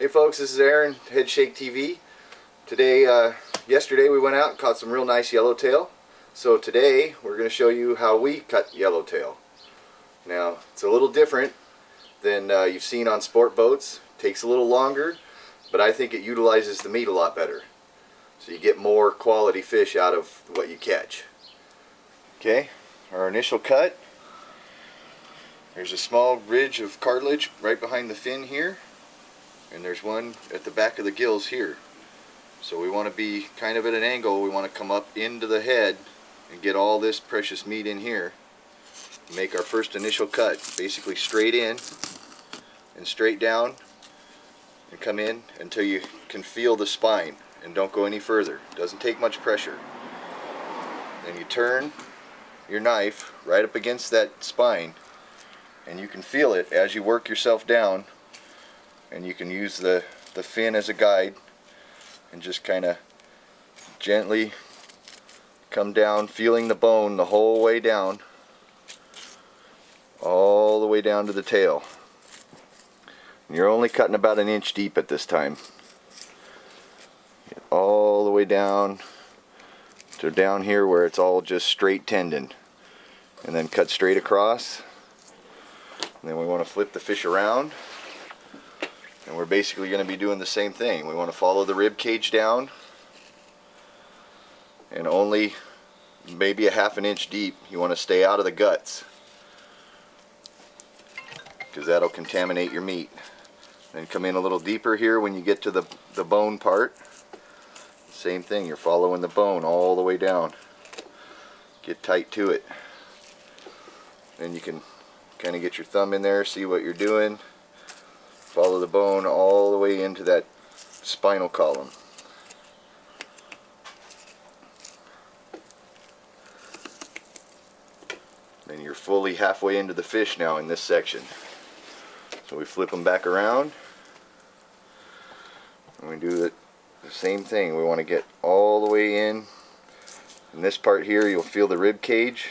Hey folks, this is Aaron, HeadshakeTV. Today, yesterday we went out and caught some real nice yellowtail. So today we're going to show you how we cut yellowtail. Now, it's a little different than you've seen on sport boats. It takes a little longer, but I think it utilizes the meat a lot better. So you get more quality fish out of what you catch. Okay, our initial cut. There's a small ridge of cartilage right behind the fin here. And there's one at the back of the gills here. So we want to be kind of at an angle. We want to come up into the head and get all this precious meat in here. Make our first initial cut, basically straight in and straight down, and come in until you can feel the spine, and don't go any further. It doesn't take much pressure. Then you turn your knife right up against that spine, and you can feel it as you work yourself down. And you can use the fin as a guide and just kind of gently come down, feeling the bone the whole way down, all the way down to the tail. And you're only cutting about an inch deep at this time. Get all the way down to down here where it's all just straight tendon. And then cut straight across. And then we want to flip the fish around. And we're basically going to be doing the same thing. We want to follow the rib cage down, and only maybe a half an inch deep. You want to stay out of the guts, because that'll contaminate your meat. Then come in a little deeper here when you get to the bone part. Same thing, you're following the bone all the way down. Get tight to it. Then you can kind of get your thumb in there, see what you're doing. Follow the bone all the way into that spinal column. Then you're fully halfway into the fish now in this section. So we flip them back around, and we do the same thing. We want to get all the way in. In this part here, you'll feel the rib cage.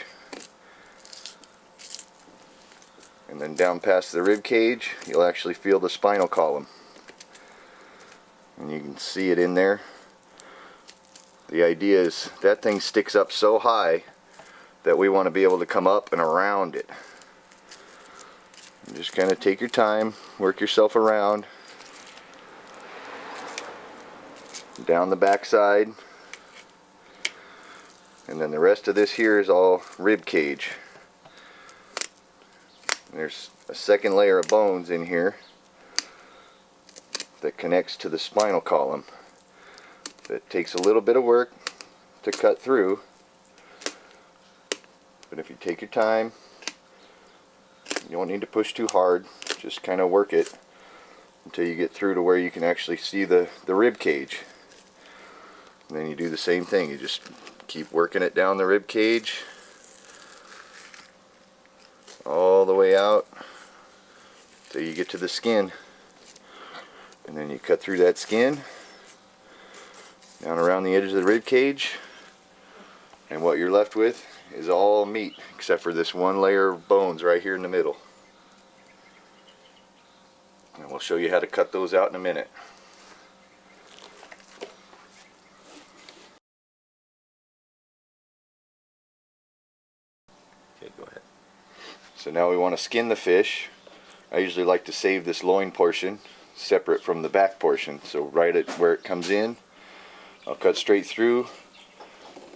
And then down past the rib cage, you'll actually feel the spinal column. And you can see it in there. The idea is that thing sticks up so high that we want to be able to come up and around it. And just kind of take your time, work yourself around. Down the back side. And then the rest of this here is all rib cage. There's a second layer of bones in here that connects to the spinal column. That takes a little bit of work to cut through, but if you take your time, you don't need to push too hard. Just kind of work it until you get through to where you can actually see the rib cage. And then you do the same thing. You just keep working it down the rib cage all the way out till you get to the skin, and then you cut through that skin down around the edge of the rib cage, and what you're left with is all meat except for this one layer of bones right here in the middle. And we'll show you how to cut those out in a minute. Okay, go ahead. So now we want to skin the fish. I usually like to save this loin portion separate from the back portion. So right at where it comes in, I'll cut straight through.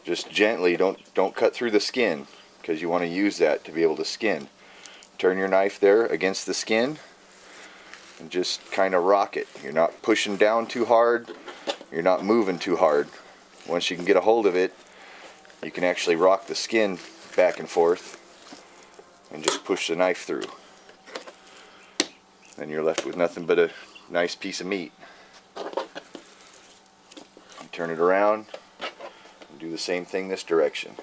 Just gently, don't cut through the skin, because you want to use that to be able to skin. Turn your knife there against the skin and just kind of rock it. You're not pushing down too hard, you're not moving too hard. Once you can get a hold of it, you can actually rock the skin back and forth and just push the knife through. Then you're left with nothing but a nice piece of meat. And turn it around and do the same thing this direction.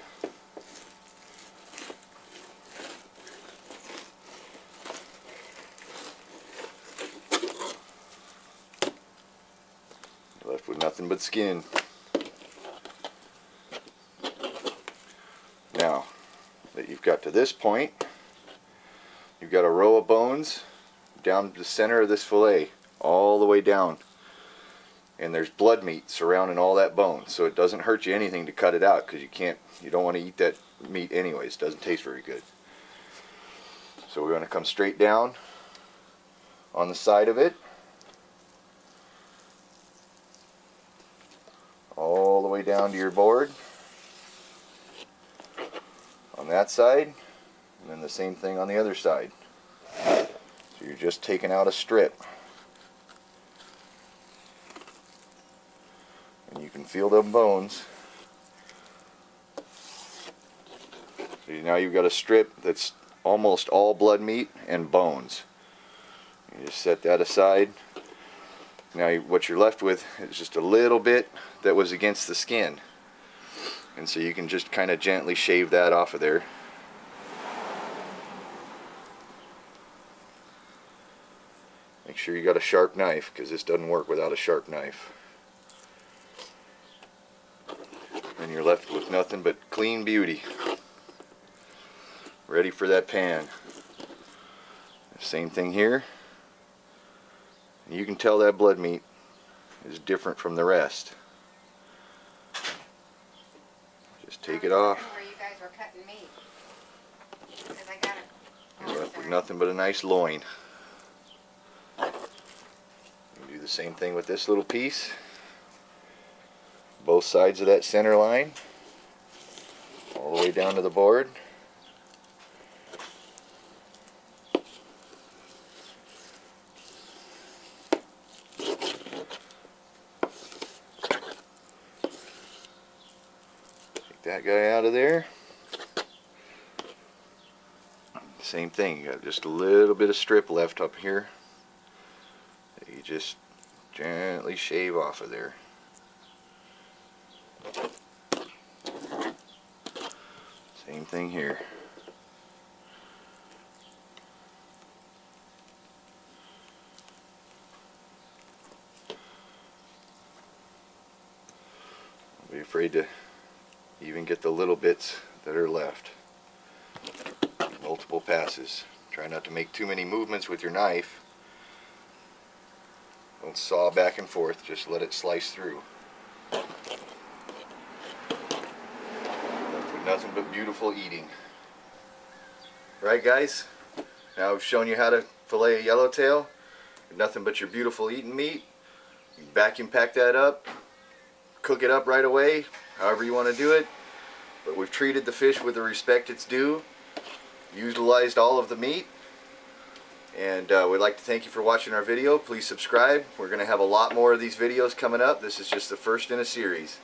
You're left with nothing but skin. Now that you've got to this point, you've got a row of bones down the center of this fillet, all the way down. And there's blood meat surrounding all that bone, so it doesn't hurt you anything to cut it out, because you don't want to eat that meat anyways. It doesn't taste very good. So we're going to come straight down on the side of it, all the way down to your board on that side, and then the same thing on the other side. So you're just taking out a strip, and you can feel the bones. So now you've got a strip that's almost all blood meat and bones. You just set that aside. Now what you're left with is just a little bit that was against the skin, and so you can just kind of gently shave that off of there. Make sure you got a sharp knife, because this doesn't work without a sharp knife. And you're left with nothing but clean beauty, ready for that pan. Same thing here. You can tell that blood meat is different from the rest. Just take it off. Where you guys were cutting meat. 'Cause I got it. You're left with nothing but a nice loin. You do the same thing with this little piece. Both sides of that center line, all the way down to the board. That guy out of there. Same thing, you got just a little bit of strip left up here that you just gently shave off of there. Same thing here. Don't be afraid to even get the little bits that are left. Multiple passes. Try not to make too many movements with your knife. Don't saw back and forth, just let it slice through. Left with nothing but beautiful eating. Right, guys? Now I've shown you how to fillet a yellowtail. Nothing but your beautiful eating meat. You vacuum pack that up, cook it up right away, however you want to do it. But we've treated the fish with the respect it's due, utilized all of the meat, and we'd like to thank you for watching our video. Please subscribe. We're going to have a lot more of these videos coming up. This is just the first in a series.